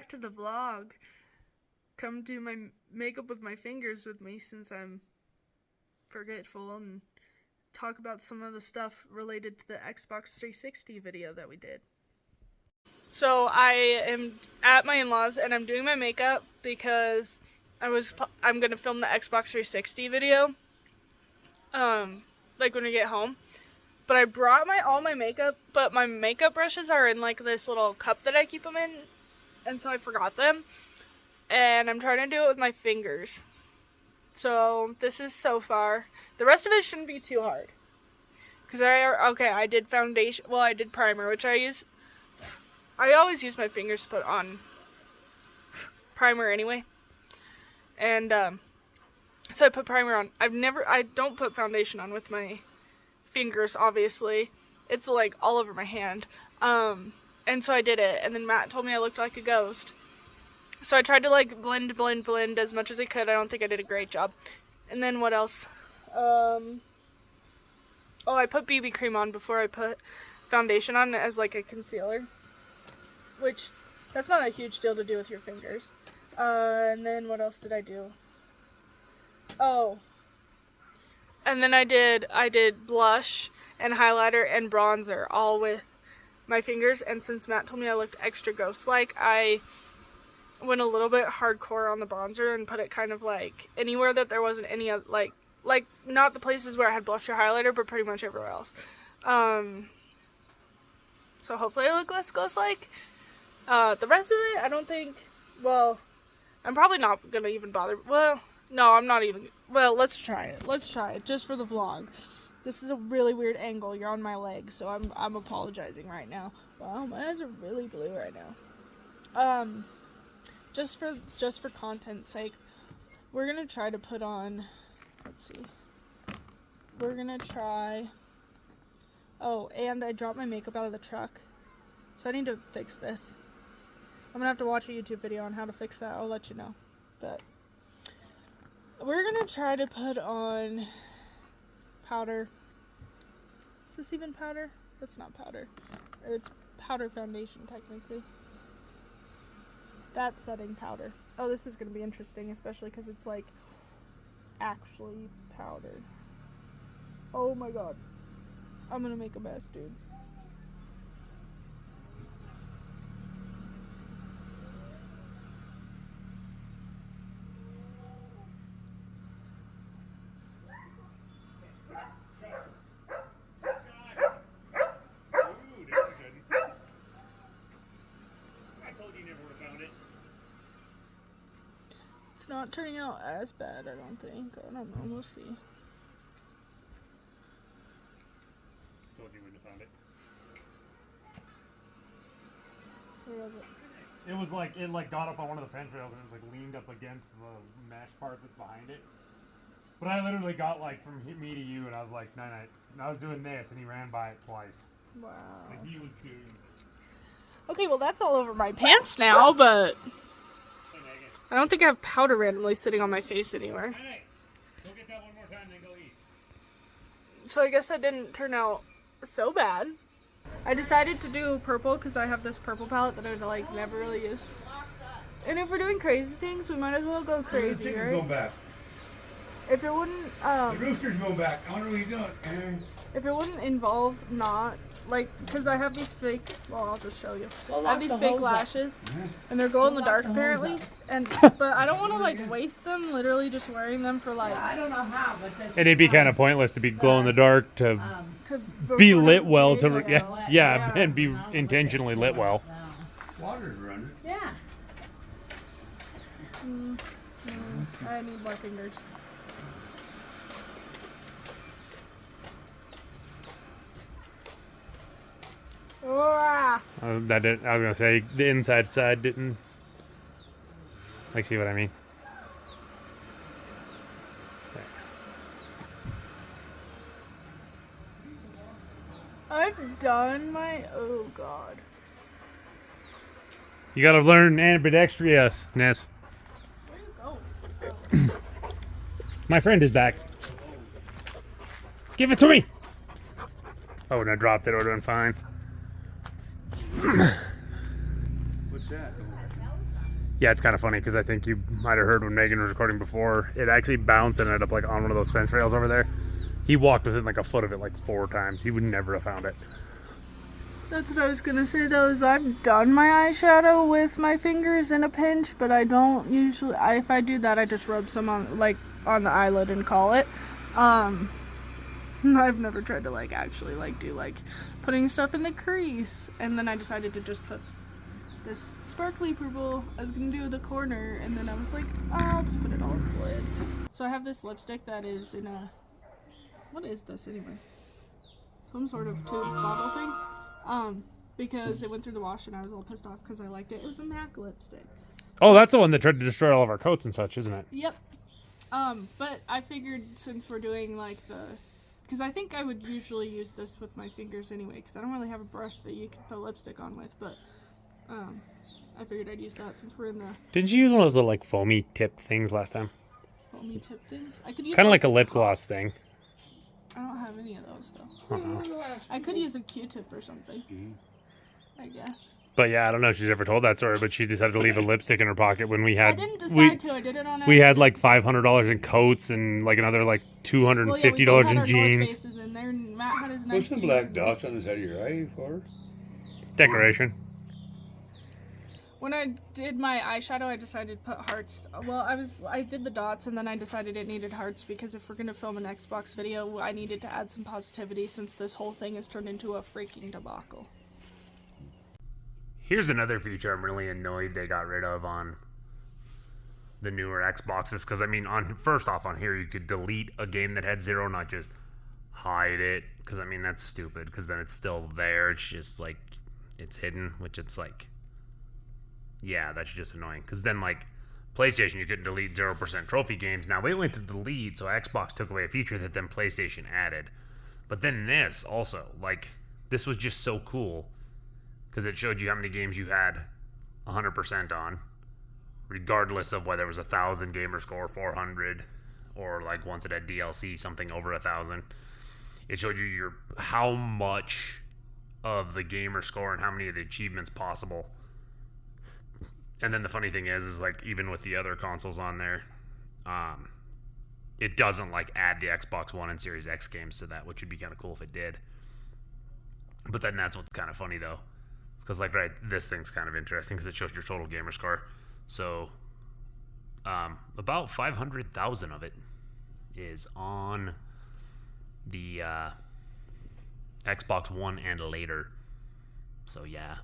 back to the vlog. Come do my makeup with my fingers with me since I'm forgetful, and talk about some of the stuff related to the Xbox 360 video that we did. So I am at my in-laws and I'm doing my makeup because I'm gonna film the Xbox 360 video, like when we get home. But I brought all my makeup, but my makeup brushes are in like this little cup that I keep them in, and so I forgot them. And I'm trying to do it with my fingers. So this is so far. The rest of it shouldn't be too hard. Because I did foundation, well, I did primer, which I always use my fingers to put on primer anyway. And so I put primer on. I don't put foundation on with my fingers, obviously. It's like all over my hand. And so I did it, and then Matt told me I looked like a ghost. So I tried to like blend as much as I could. I don't think I did a great job. And then what else? I put BB cream on before I put foundation on as like a concealer, which that's not a huge deal to do with your fingers. And then what else did I do? Oh, and then I did blush and highlighter and bronzer all with my fingers. And since Matt told me I looked extra ghost-like, I went a little bit hardcore on the bronzer and put it kind of like anywhere that there wasn't any other, like not the places where I had blush or highlighter, but pretty much everywhere else. So hopefully I look less ghost-like. The rest of it, I don't think, well, I'm probably not gonna even bother. Well, no, I'm not even. Well, let's try it. Let's try it just for the vlog. This is a really weird angle. You're on my leg, so I'm apologizing right now. Wow, my eyes are really blue right now. Just for content's sake, we're gonna try to put on. Let's see. We're gonna try. Oh, and I dropped my makeup out of the truck, so I need to fix this. I'm gonna have to watch a YouTube video on how to fix that. I'll let you know. But we're gonna try to put on powder. Is this even powder? That's not powder. It's powder foundation, technically. That's setting powder. Oh, this is gonna be interesting, especially because it's like actually powder. Oh my god. I'm gonna make a mess, dude. It's not turning out as bad, I don't think. I don't know, we'll see. Told you wouldn't have found it. Where was it? It was like, it got up on one of the fence rails and it was like leaned up against the mesh part that's behind it. But I literally got like from me to you and I was like, night. And I was doing this and he ran by it twice. Wow. Like he was doing. Okay, well that's all over my pants now, but I don't think I have powder randomly sitting on my face anywhere. Hey, go get that one more time, then go eat. So I guess that didn't turn out so bad. I decided to do purple because I have this purple palette that I like never really use. And if we're doing crazy things, we might as well go crazy, The right? going back. If it wouldn't, The rooster's going back. I wonder what he's doing. if it wouldn't involve not, like, because I have these fake, well, I'll just show you. I have these fake lashes, and they're glow in the dark apparently, and, but I don't want to, like, waste them, literally just wearing them for, like, I don't know how, but that's And it'd be kind of pointless to be glow in the dark to to be lit well, to yeah. yeah, and be intentionally lit well. Water's running. yeah. I need more fingers. Ah. I was gonna say the inside side didn't. Like, see what I mean? I've done my, oh god. You gotta learn ambidextrousness. Where you go? My friend is back. Give it to me. If I wouldn't have dropped it, it would have been fine. What's that? Yeah, it's kind of funny because I think you might have heard when Megan was recording before, it actually bounced and ended up like on one of those fence rails over there. He walked within like a foot of it like 4 times. He would never have found it. That's what I was gonna say though, is I've done my eyeshadow with my fingers in a pinch, but I don't usually, if I do that, I just rub some on, like, on the eyelid and call it. I've never tried to, like, actually, like, do, like, putting stuff in the crease, and then I decided to just put this sparkly purple. I was gonna do the corner, and then I was like, I'll just put it all in the lid. So I have this lipstick that is in a, what is this anyway? Some sort of tube bottle thing. Because it went through the wash and I was all pissed off because I liked it. It was a MAC lipstick. Oh, that's the one that tried to destroy all of our coats and such, isn't it? Yep. But I figured since we're doing like because I think I would usually use this with my fingers anyway, because I don't really have a brush that you can put lipstick on with, but I figured I'd use that since we're in the Didn't you use one of those little like foamy tip things last time? foamy tip things. I could use Kind of like a lip gloss thing. I don't have any of those though. I could use a Q-tip or something. I guess. But yeah, I don't know if she's ever told that story, but she decided to leave a lipstick in her pocket when we I had didn't decide to. I did it on. we had like $500 in coats and like another like $250 in jeans. In there, and Matt had his Put nice some jeans black in there. dots on the side of your eye for her. Decoration. When I did my eyeshadow, I decided to put hearts. Well, I did the dots, and then I decided it needed hearts because if we're gonna film an Xbox video, I needed to add some positivity since this whole thing has turned into a freaking debacle. Here's another feature I'm really annoyed they got rid of on the newer Xboxes, because I mean, first off on here you could delete a game that had 0, not just hide it, because I mean that's stupid, because then it's still there, it's just like it's hidden, which it's like, yeah, that's just annoying, because then like PlayStation you couldn't delete 0% trophy games. Now it went to delete, so Xbox took away a feature that then PlayStation added. But then this also, like, this was just so cool because it showed you how many games you had 100% on, regardless of whether it was 1,000 gamer score, 400, or like once it had DLC, something over 1,000. It showed you how much of the gamer score and how many of the achievements possible. And then the funny thing is like even with the other consoles on there, it doesn't like add the Xbox One and Series X games to that, which would be kind of cool if it did. But then that's what's kind of funny though. Because like this thing's kind of interesting because it shows your total gamer score. So about 500,000 of it is on the Xbox One and later. So yeah,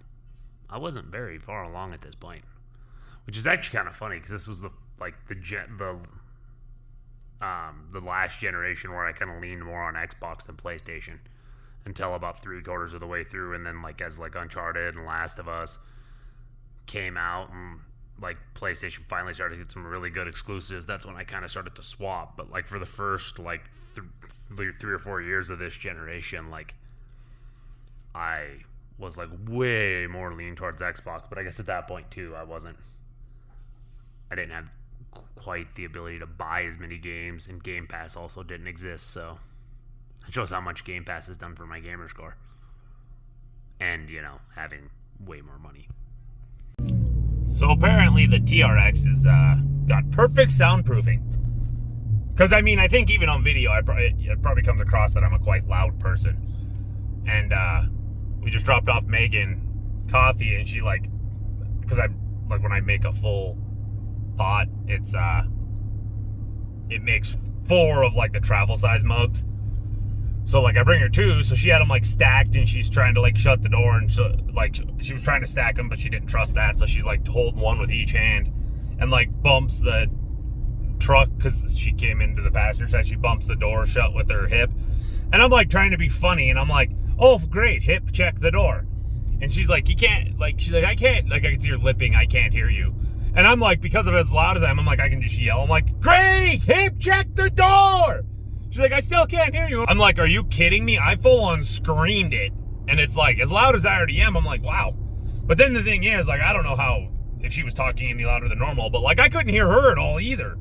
I wasn't very far along at this point, which is actually kind of funny because this was the last generation where I kind of leaned more on Xbox than PlayStation. Until about 3/4 of the way through, and then like as like Uncharted and Last of Us came out and like PlayStation finally started to get some really good exclusives, that's when I kind of started to swap. But like for the first like 3 or 4 years of this generation, like I was like way more lean towards Xbox. But I guess at that point too, I didn't have quite the ability to buy as many games, and Game Pass also didn't exist, so it shows how much Game Pass has done for my gamer score. And, you know, having way more money. So apparently the TRX has got perfect soundproofing. Because, I mean, I think even on video, it probably comes across that I'm a quite loud person. And we just dropped off Megan coffee, and she, like, because when I make a full pot, it makes 4 of, like, the travel size mugs. So, like, I bring her 2, so she had them, like, stacked, and she's trying to, like, shut the door, and so, like, she was trying to stack them, but she didn't trust that, so she's, like, holding one with each hand, and, like, bumps the truck, because she came into the passenger side, she bumps the door shut with her hip, and I'm, like, trying to be funny, and I'm like, oh, great, hip, check the door, and she's like, you can't, like, she's like, I can't, like, I can see her lipping, I can't hear you, and I'm like, because of as loud as I am, I'm like, I can just yell, I'm like, great, hip, check the door! She's like, I still can't hear you. I'm like, are you kidding me? I full on screamed it. And it's like, as loud as I already am, I'm like, wow. But then the thing is, like, I don't know if she was talking any louder than normal, but like, I couldn't hear her at all either.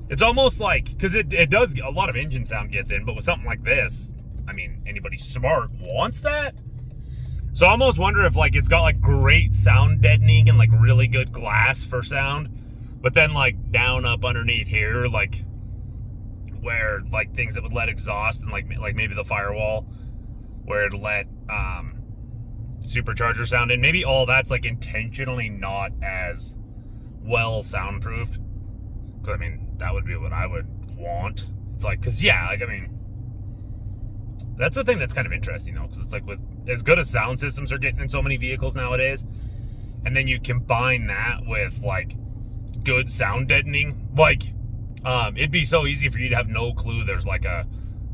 It's almost like, because it does, a lot of engine sound gets in, but with something like this, I mean, anybody smart wants that. So I almost wonder if like it's got like great sound deadening and like really good glass for sound, but then like down up underneath here, like where like things that would let exhaust and like maybe the firewall where it let supercharger sound in, maybe all that's like intentionally not as well soundproofed. Because I mean that would be what I would want. It's like, because yeah, like I mean that's the thing that's kind of interesting though, because it's like with as good as sound systems are getting in so many vehicles nowadays, and then you combine that with like good sound deadening, like it'd be so easy for you to have no clue there's like a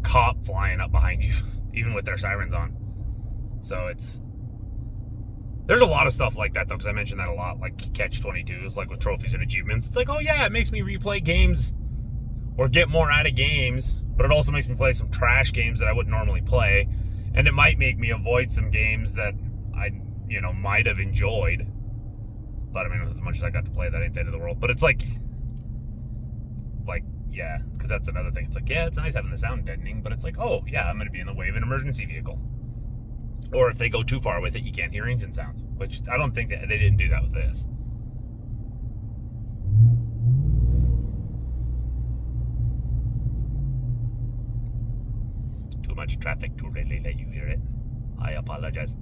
cop flying up behind you, even with their sirens on. So there's a lot of stuff like that though, because I mentioned that a lot, like Catch 22s, like with trophies and achievements. It's like, oh yeah, it makes me replay games or get more out of games, but it also makes me play some trash games that I wouldn't normally play, and it might make me avoid some games that I, might have enjoyed. But I mean, as much as I got to play, that ain't the end of the world. But it's like, yeah, because that's another thing. It's like, yeah, it's nice having the sound deadening, but it's like, oh yeah, I'm going to be in the way of an emergency vehicle. Or if they go too far with it, you can't hear engine sounds, which I don't think that they didn't do that with this. Too much traffic to really let you hear it. I apologize.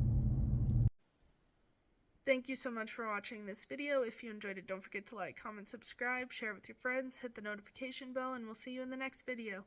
Thank you so much for watching this video. If you enjoyed it, don't forget to like, comment, subscribe, share it with your friends, hit the notification bell, and we'll see you in the next video.